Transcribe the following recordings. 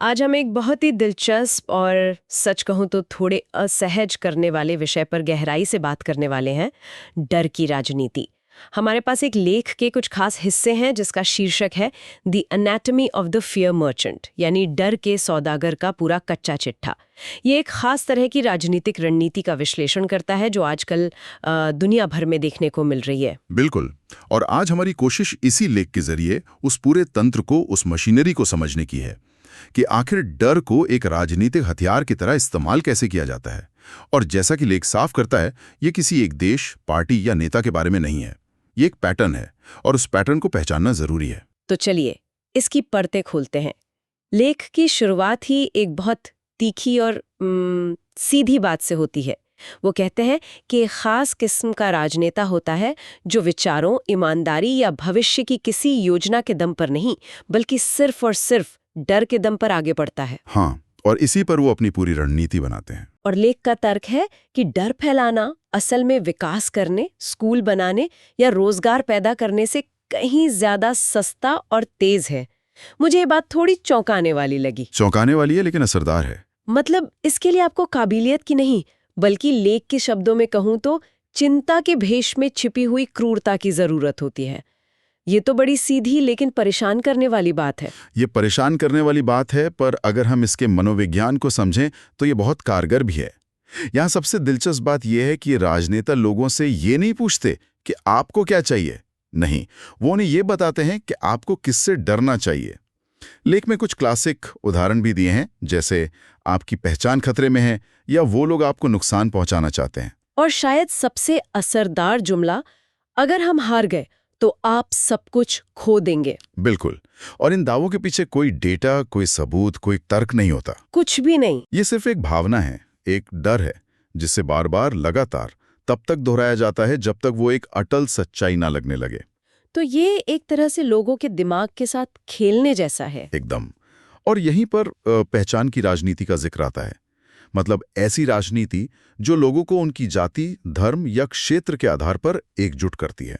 आज हम एक बहुत ही दिलचस्प और सच कहूं तो थोड़े असहज करने वाले विषय पर गहराई से बात करने वाले हैं, डर की राजनीति। हमारे पास एक लेख के कुछ खास हिस्से हैं जिसका शीर्षक है the anatomy of the fear merchant, यानी डर के सौदागर का पूरा कच्चा चिट्ठा। ये एक खास तरह की राजनीतिक रणनीति का विश्लेषण करता है जो आजकल दुनिया भर में देखने को मिल रही है। बिल्कुल। और आज हमारी कोशिश इसी लेख के जरिए उस पूरे तंत्र को, उस मशीनरी को समझने की है कि आखिर डर को एक राजनीतिक हथियार की तरह इस्तेमाल कैसे किया जाता है। और जैसा कि लेख साफ करता है, ये किसी एक देश, पार्टी या नेता के बारे में नहीं है। ये एक पैटर्न है और उस पैटर्न को पहचानना जरूरी है। तो चलिए इसकी परतें खोलते हैं। लेख की शुरुआत ही एक बहुत तीखी और सीधी बात से होती है। वो कहते हैं कि एक खास किस्म का राजनेता होता है जो विचारों, ईमानदारी या भविष्य की किसी योजना के दम पर नहीं, बल्कि सिर्फ और सिर्फ डर के दम पर आगे बढ़ता है। हाँ, और इसी पर वो अपनी पूरी रणनीति बनाते हैं। और लेख का तर्क है कि डर फैलाना असल में विकास करने, स्कूल बनाने या रोजगार पैदा करने से कहीं ज्यादा सस्ता और तेज है। मुझे ये बात थोड़ी चौंकाने वाली लगी। चौंकाने वाली है लेकिन असरदार है। मतलब इसके लिए आपको काबिलियत की नहीं, बल्कि लेख के शब्दों में कहूं तो चिंता के भेष में छिपी हुई क्रूरता की जरूरत होती है। ये तो बड़ी सीधी लेकिन परेशान करने वाली बात है। ये परेशान करने वाली बात है, पर अगर हम इसके मनोविज्ञान को समझें तो ये बहुत कारगर भी है। यहाँ सबसे दिलचस्प बात यह है कि राजनेता लोगों से ये नहीं पूछते कि आपको क्या चाहिए। नहीं, वो उन्हें ये बताते हैं कि आपको किससे डरना चाहिए। लेख में कुछ क्लासिक उदाहरण भी दिए हैं, जैसे आपकी पहचान खतरे में है या वो लोग आपको नुकसान पहुंचाना चाहते हैं। और शायद सबसे असरदार जुमला, अगर हम हार गए तो आप सब कुछ खो देंगे। बिल्कुल। और इन दावों के पीछे कोई डेटा, कोई सबूत, कोई तर्क नहीं होता। कुछ भी नहीं। ये सिर्फ एक भावना है, एक डर है, जिसे बार बार लगातार तब तक दोहराया जाता है जब तक वो एक अटल सच्चाई ना लगने लगे। तो ये एक तरह से लोगों के दिमाग के साथ खेलने जैसा है। एकदम। और यहीं पर पहचान की राजनीति का जिक्र आता है। मतलब ऐसी राजनीति जो लोगों को उनकी जाति, धर्म या क्षेत्र के आधार पर एकजुट करती है,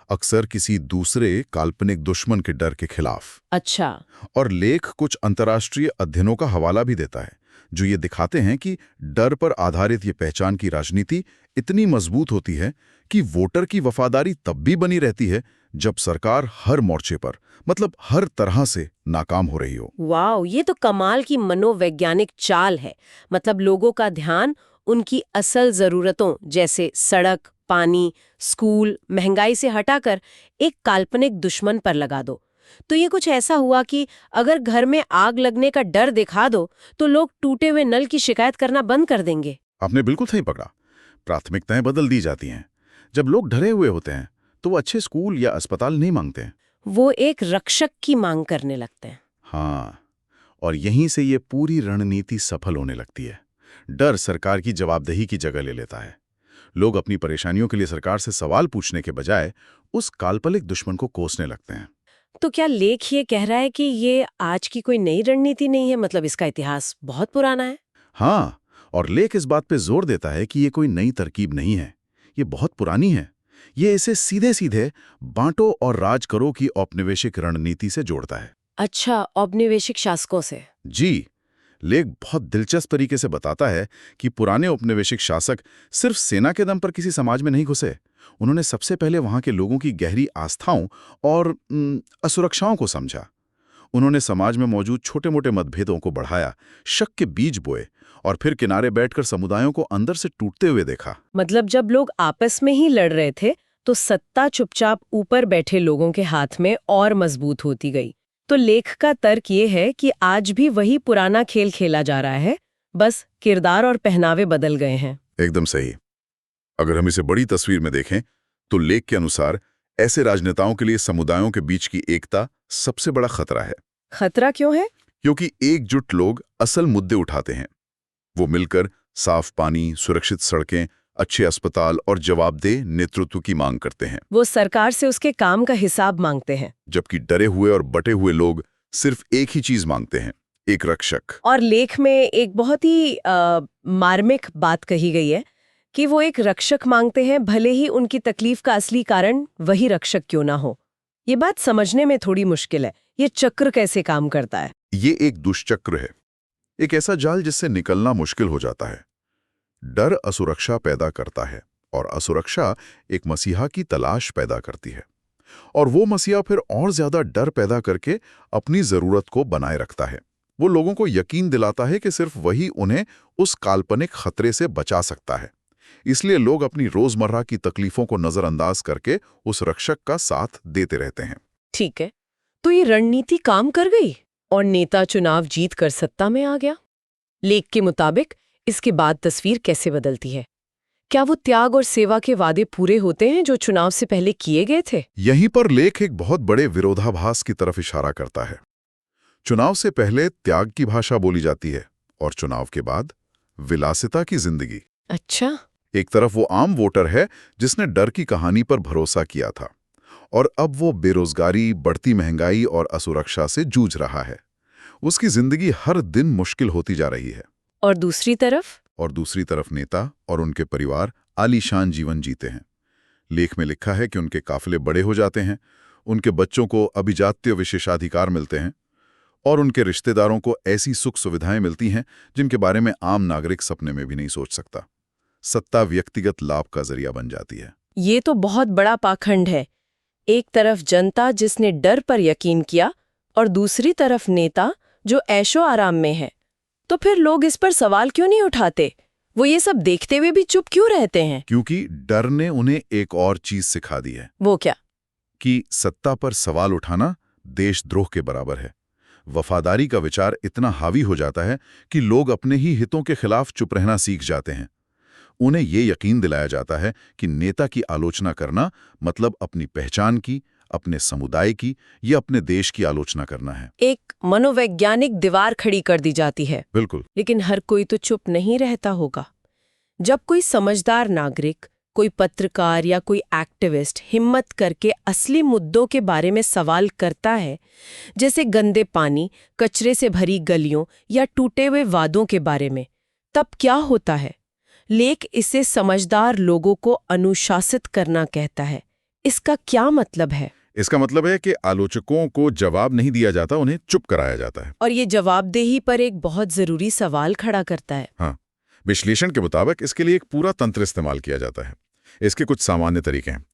अक्सर किसी दूसरे काल्पनिक दुश्मन के डर के खिलाफ। अच्छा। और लेख कुछ अंतर्राष्ट्रीय अध्ययनों का हवाला भी देता है जो ये दिखाते हैं कि डर पर आधारित ये पहचान की राजनीति इतनी मजबूत होती है कि वोटर की वफादारी तब भी बनी रहती है जब सरकार हर मोर्चे पर, मतलब हर तरह से नाकाम हो रही हो। वाह, ये तो कमाल की मनोवैज्ञानिक चाल है। मतलब लोगों का ध्यान उनकी असल जरूरतों जैसे सड़क, पानी, स्कूल, महंगाई से हटाकर एक काल्पनिक दुश्मन पर लगा दो। तो ये कुछ ऐसा हुआ कि अगर घर में आग लगने का डर दिखा दो तो लोग टूटे हुए नल की शिकायत करना बंद कर देंगे। आपने बिल्कुल सही पकड़ा। प्राथमिकताएं बदल दी जाती हैं। जब लोग डरे हुए होते हैं तो वो अच्छे स्कूल या अस्पताल नहीं मांगते हैं, वो एक रक्षक की मांग करने लगते हैं। हाँ, और यहीं से ये पूरी रणनीति सफल होने लगती है। डर सरकार की जवाबदेही की जगह ले लेता है। लोग अपनी परेशानियों के लिए सरकार से सवाल पूछने के बजाय उस काल्पनिक दुश्मन को कोसने लगते हैं। तो क्या लेख ये कह रहा है कि ये आज की कोई नई रणनीति नहीं है? मतलब इसका इतिहास बहुत पुराना है। हाँ, और लेख इस बात पे जोर देता है कि ये कोई नई तरकीब नहीं है, ये बहुत पुरानी है। ये इसे सीधे सीधे बांटो और राज करो की औपनिवेशिक रणनीति से जोड़ता है। अच्छा, औपनिवेशिक शासकों से। जी, लेख बहुत दिलचस्प तरीके से बताता है कि पुराने औपनिवेशिक शासक सिर्फ सेना के दम पर किसी समाज में नहीं घुसे। उन्होंने सबसे पहले वहां के लोगों की गहरी आस्थाओं और असुरक्षाओं को समझा। उन्होंने समाज में मौजूद छोटे मोटे मतभेदों को बढ़ाया, शक के बीज बोए और फिर किनारे बैठकर समुदायों को अंदर से टूटते हुए देखा। मतलब जब लोग आपस में ही लड़ रहे थे तो सत्ता चुपचाप ऊपर बैठे लोगों के हाथ में और मजबूत होती गई। तो लेख का तर्क ये है कि आज भी वही पुराना खेल खेला जा रहा है, बस किरदार और पहनावे बदल गए हैं। एकदम सही। अगर हम इसे बड़ी तस्वीर में देखें तो लेख के अनुसार ऐसे राजनेताओं के लिए समुदायों के बीच की एकता सबसे बड़ा खतरा है। खतरा क्यों है? क्योंकि एकजुट लोग असल मुद्दे उठाते हैं। वो मिलकर साफ पानी, सुरक्षित सड़कें, अच्छे अस्पताल और जवाबदेह नेतृत्व की मांग करते हैं। वो सरकार से उसके काम का हिसाब मांगते हैं। जबकि डरे हुए और बटे हुए लोग सिर्फ एक ही चीज मांगते हैं, एक रक्षक। और लेख में एक बहुत ही मार्मिक बात कही गई है कि वो एक रक्षक मांगते हैं, भले ही उनकी तकलीफ का असली कारण वही रक्षक क्यों ना हो। ये बात समझने में थोड़ी मुश्किल है, ये चक्र कैसे काम करता है। ये एक दुष्चक्र है, एक ऐसा जाल जिससे निकलना मुश्किल हो जाता है। डर असुरक्षा पैदा करता है और असुरक्षा एक मसीहा की तलाश पैदा करती है, और वो मसीहा फिर और ज्यादा डर पैदा करके अपनी जरूरत को बनाए रखता है। वो लोगों को यकीन दिलाता है कि सिर्फ वही उन्हें उस काल्पनिक खतरे से बचा सकता है। इसलिए लोग अपनी रोजमर्रा की तकलीफों को नजरअंदाज करके उस रक्षक का साथ देते रहते हैं। ठीक है, तो ये रणनीति काम कर गई और नेता चुनाव जीत कर सत्ता में आ गया। लेख के मुताबिक इसके बाद तस्वीर कैसे बदलती है? क्या वो त्याग और सेवा के वादे पूरे होते हैं जो चुनाव से पहले किए गए थे? यहीं पर लेख एक बहुत बड़े विरोधाभास की तरफ इशारा करता है। चुनाव से पहले त्याग की भाषा बोली जाती है और चुनाव के बाद विलासिता की जिंदगी। अच्छा। एक तरफ वो आम वोटर है जिसने डर की कहानी पर भरोसा किया था, और अब वो बेरोजगारी, बढ़ती महंगाई और असुरक्षा से जूझ रहा है। उसकी जिंदगी हर दिन मुश्किल होती जा रही है। और दूसरी तरफ? और दूसरी तरफ नेता और उनके परिवार आलीशान जीवन जीते हैं। लेख में लिखा है कि उनके काफिले बड़े हो जाते हैं, उनके बच्चों को अभिजात्य विशेषाधिकार मिलते हैं, और उनके रिश्तेदारों को ऐसी सुख सुविधाएं मिलती हैं जिनके बारे में आम नागरिक सपने में भी नहीं सोच सकता। सत्ता व्यक्तिगत लाभ का जरिया बन जाती है। ये तो बहुत बड़ा पाखंड है। एक तरफ जनता जिसने डर पर यकीन किया और दूसरी तरफ नेता जो ऐशो आराम में है। तो फिर लोग इस पर सवाल क्यों नहीं उठाते? वो ये सब देखते हुए भी चुप क्यों रहते हैं? क्योंकि डर ने उन्हें एक और चीज सिखा दी है। वो क्या? कि सत्ता पर सवाल उठाना देशद्रोह के बराबर है। वफादारी का विचार इतना हावी हो जाता है कि लोग अपने ही हितों के खिलाफ चुप रहना सीख जाते हैं। उन्हें ये यकीन दिलाया जाता है कि नेता की आलोचना करना मतलब अपनी पहचान की, अपने समुदाय की या अपने देश की आलोचना करना है। एक मनोवैज्ञानिक दीवार खड़ी कर दी जाती है। बिल्कुल। लेकिन हर कोई तो चुप नहीं रहता होगा। जब कोई समझदार नागरिक, कोई पत्रकार या कोई एक्टिविस्ट हिम्मत करके असली मुद्दों के बारे में सवाल करता है, जैसे गंदे पानी, कचरे से भरी गलियों या टूटे हुए वादों के बारे में, तब क्या होता है? लेख इसे समझदार लोगों को अनुशासित करना कहता है। इसका क्या मतलब है? इसका मतलब है कि आलोचकों को जवाब नहीं दिया जाता, उन्हें चुप कराया जाता है। और ये जवाबदेही पर एक बहुत जरूरी सवाल खड़ा करता है। हाँ, विश्लेषण के मुताबिक इसके लिए एक पूरा तंत्र इस्तेमाल किया जाता है। इसके कुछ सामान्य तरीके हैं: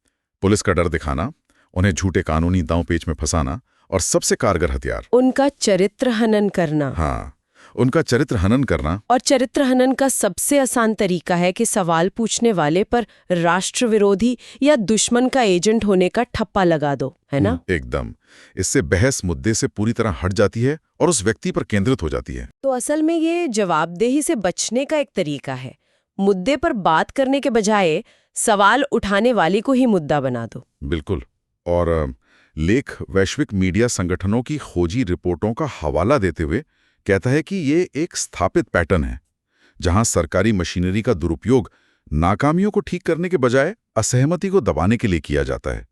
पुलिस का डर दिखाना, उन्हें झूठे कानूनी दांव-पेच में फंसाना, और सबसे कारगर हथियार उनका चरित्र हनन करना। हाँ, उनका चरित्र हनन करना। और चरित्र हनन का सबसे आसान तरीका है कि सवाल पूछने वाले पर राष्ट्र विरोधी या दुश्मन का एजेंट होने का ठप्पा लगा दो, है ना? एकदम। इससे बहस मुद्दे से पूरी तरह हट जाती है और उस व्यक्ति पर केंद्रित हो जाती है। तो असल में ये जवाबदेही से बचने का एक तरीका है। मुद्दे पर बात करने के बजाय सवाल उठाने वाले को ही मुद्दा बना दो। बिल्कुल। और लेख वैश्विक मीडिया संगठनों की खोजी रिपोर्टों का हवाला देते हुए कहता है कि ये एक स्थापित पैटर्न है, जहां सरकारी मशीनरी का दुरुपयोग नाकामियों को ठीक करने के बजाय असहमति को दबाने के लिए किया जाता है।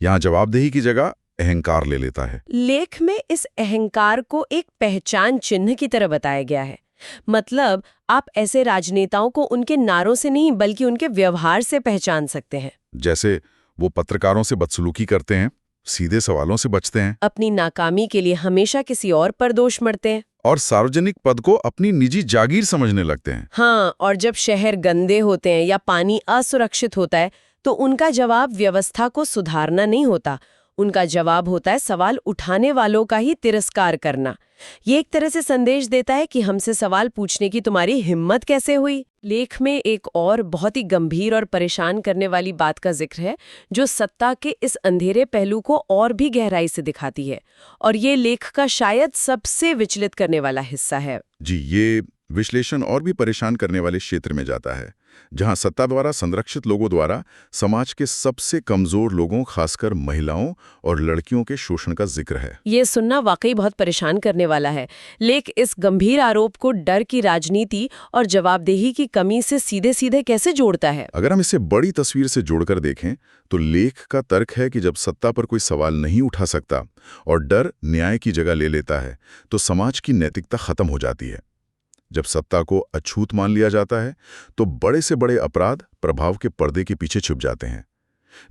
यहां जवाबदेही की जगह अहंकार ले लेता है। लेख में इस अहंकार को एक पहचान चिन्ह की तरह बताया गया है। मतलब आप ऐसे राजनेताओं को उनके नारों से नहीं बल्कि उनके व्यवहार से पहचान सकते हैं। जैसे वो पत्रकारों से बदसलूकी करते हैं, सीधे सवालों से बचते हैं, अपनी नाकामी के लिए हमेशा किसी और पर दोष मढ़ते हैं, और सार्वजनिक पद को अपनी निजी जागीर समझने लगते हैं। हाँ, और जब शहर गंदे होते हैं या पानी असुरक्षित होता है तो उनका जवाब व्यवस्था को सुधारना नहीं होता, उनका जवाब होता है सवाल उठाने वालों का ही तिरस्कार करना। ये एक तरह से संदेश देता है कि हमसे सवाल पूछने की तुम्हारी हिम्मत कैसे हुई। लेख में एक और बहुत ही गंभीर और परेशान करने वाली बात का जिक्र है, जो सत्ता के इस अंधेरे पहलू को और भी गहराई से दिखाती है, और ये लेख का शायद सबसे विचलित करने वाला हिस्सा है। जी, ये विश्लेषण और भी परेशान करने वाले क्षेत्र में जाता है, जहां सत्ता द्वारा संरक्षित लोगों द्वारा समाज के सबसे कमजोर लोगों, खासकर महिलाओं और लड़कियों के शोषण का जिक्र है। ये सुनना वाकई बहुत परेशान करने वाला है। लेख इस गंभीर आरोप को डर की राजनीति और जवाबदेही की कमी से सीधे सीधे कैसे जोड़ता है? अगर हम इसे बड़ी तस्वीर से जोड़कर देखें तो लेख का तर्क है कि जब सत्ता पर कोई सवाल नहीं उठा सकता और डर न्याय की जगह ले लेता है, तो समाज की नैतिकता खत्म हो जाती है। जब सत्ता को अछूत मान लिया जाता है तो बड़े से बड़े अपराध प्रभाव के पर्दे के पीछे छुप जाते हैं।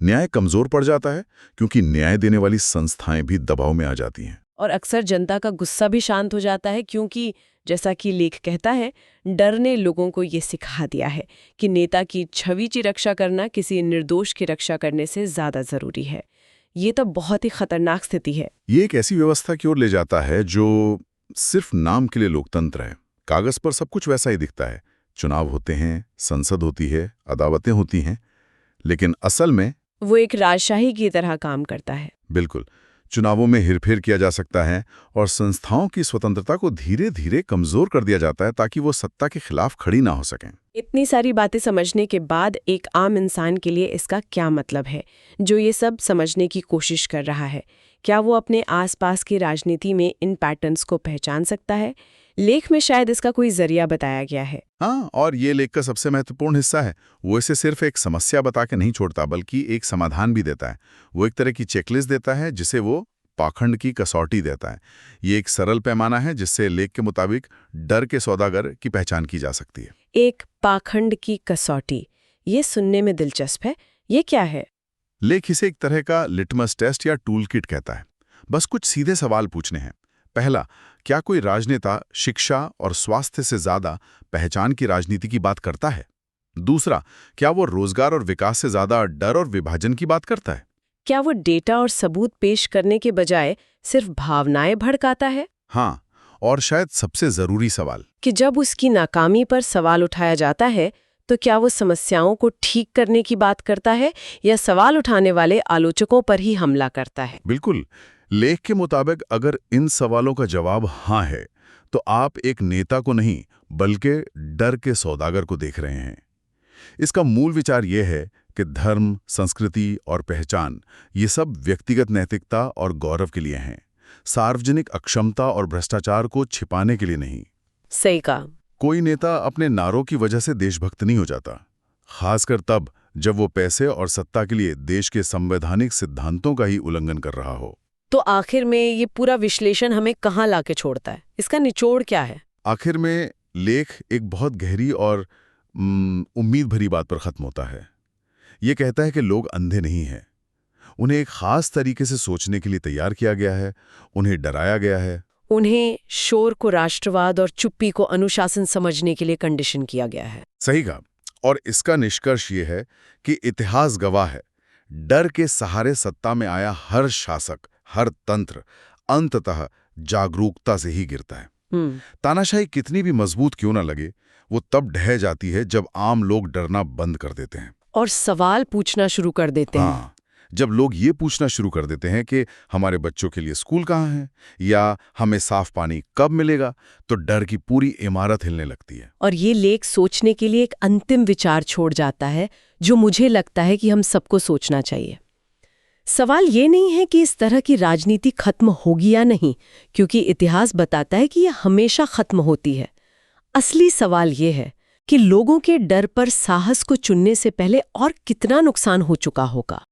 न्याय कमजोर पड़ जाता है क्योंकि न्याय देने वाली संस्थाएं भी दबाव में आ जाती हैं। और अक्सर जनता का गुस्सा भी शांत हो जाता है, क्योंकि जैसा कि लेख कहता है, डर ने लोगों को ये सिखा दिया है कि नेता की छवि की रक्षा करना किसी निर्दोष की रक्षा करने से ज्यादा जरूरी है। ये तो बहुत ही खतरनाक स्थिति है। ये एक ऐसी व्यवस्था की ओर ले जाता है जो सिर्फ नाम के लिए लोकतंत्र है। कागज पर सब कुछ वैसा ही दिखता है, चुनाव होते हैं, संसद होती है, अदालतें होती हैं, लेकिन असल में वो एक राजशाही की तरह काम करता है। बिल्कुल, चुनावों में हेरफेर किया जा सकता है और संस्थाओं की स्वतंत्रता को धीरे धीरे कमजोर कर दिया जाता है ताकि वो सत्ता के खिलाफ खड़ी ना हो सकें। इतनी सारी बातें समझने के बाद एक आम इंसान के लिए इसका क्या मतलब है, जो ये सब समझने की कोशिश कर रहा है? क्या वो अपने आसपास की राजनीति में इन पैटर्न्स को पहचान सकता है? लेख में शायद इसका कोई जरिया बताया गया है। हाँ, और ये लेख का सबसे महत्वपूर्ण हिस्सा है। वो इसे सिर्फ एक समस्या बता के नहीं छोड़ता, बल्कि एक समाधान भी देता है। वो एक तरह की चेकलिस्ट देता है जिसे वो पाखंड की कसौटी देता है। ये एक सरल पैमाना है जिससे लेख के मुताबिक डर के सौदागर की पहचान की जा सकती है। एक पाखंड की कसौटी, ये सुनने में दिलचस्प है। ये क्या है? लेख इसे एक तरह का लिटमस टेस्ट या टूल किट कहता है। बस कुछ सीधे सवाल पूछने हैं। पहला, क्या कोई राजनेता शिक्षा और स्वास्थ्य से ज्यादा पहचान की राजनीति की बात करता है? दूसरा, क्या वो रोजगार और विकास से ज्यादा डर और विभाजन की बात करता है? क्या वो डेटा और सबूत पेश करने के बजाय सिर्फ भावनाएं भड़काता है? हाँ, और शायद सबसे जरूरी सवाल कि जब उसकी नाकामी पर सवाल उठाया जाता है तो क्या वो समस्याओं को ठीक करने की बात करता है या सवाल उठाने वाले आलोचकों पर ही हमला करता है? बिल्कुल, लेख के मुताबिक अगर इन सवालों का जवाब हाँ है, तो आप एक नेता को नहीं बल्कि डर के सौदागर को देख रहे हैं। इसका मूल विचार यह है कि धर्म, संस्कृति और पहचान ये सब व्यक्तिगत नैतिकता और गौरव के लिए हैं, सार्वजनिक अक्षमता और भ्रष्टाचार को छिपाने के लिए नहीं। सही कहा। कोई नेता अपने नारों की वजह से देशभक्त नहीं हो जाता, खासकर तब जब वो पैसे और सत्ता के लिए देश के संवैधानिक सिद्धांतों का ही उल्लंघन कर रहा हो। तो आखिर में ये पूरा विश्लेषण हमें कहाँ लाके छोड़ता है? इसका निचोड़ क्या है? आखिर में लेख एक बहुत गहरी और उम्मीद भरी बात पर खत्म होता है। ये कहता है कि लोग अंधे नहीं हैं, उन्हें एक खास तरीके से सोचने के लिए तैयार किया गया है, उन्हें डराया गया है, उन्हें शोर को राष्ट्रवाद और चुप्पी को अनुशासन समझने के लिए कंडीशन किया गया है। सही कहा। और इसका निष्कर्ष ये है कि इतिहास गवाह है, डर के सहारे सत्ता में आया हर शासक, हर तंत्र अंततः जागरूकता से ही गिरता है। तानाशाही कितनी भी मजबूत क्यों ना लगे, वो तब ढह जाती है जब आम लोग डरना बंद कर देते हैं और सवाल पूछना शुरू कर देते हैं। हाँ, जब लोग ये पूछना शुरू कर देते हैं कि हमारे बच्चों के लिए स्कूल कहाँ है या हमें साफ पानी कब मिलेगा, तो डर की पूरी इमारत हिलने लगती है। और ये लेख सोचने के लिए एक अंतिम विचार छोड़ जाता है जो मुझे लगता है कि हम सबको सोचना चाहिए। सवाल ये नहीं है कि इस तरह की राजनीति खत्म होगी या नहीं, क्योंकि इतिहास बताता है कि यह हमेशा खत्म होती है। असली सवाल ये है कि लोगों के डर पर साहस को चुनने से पहले और कितना नुकसान हो चुका होगा।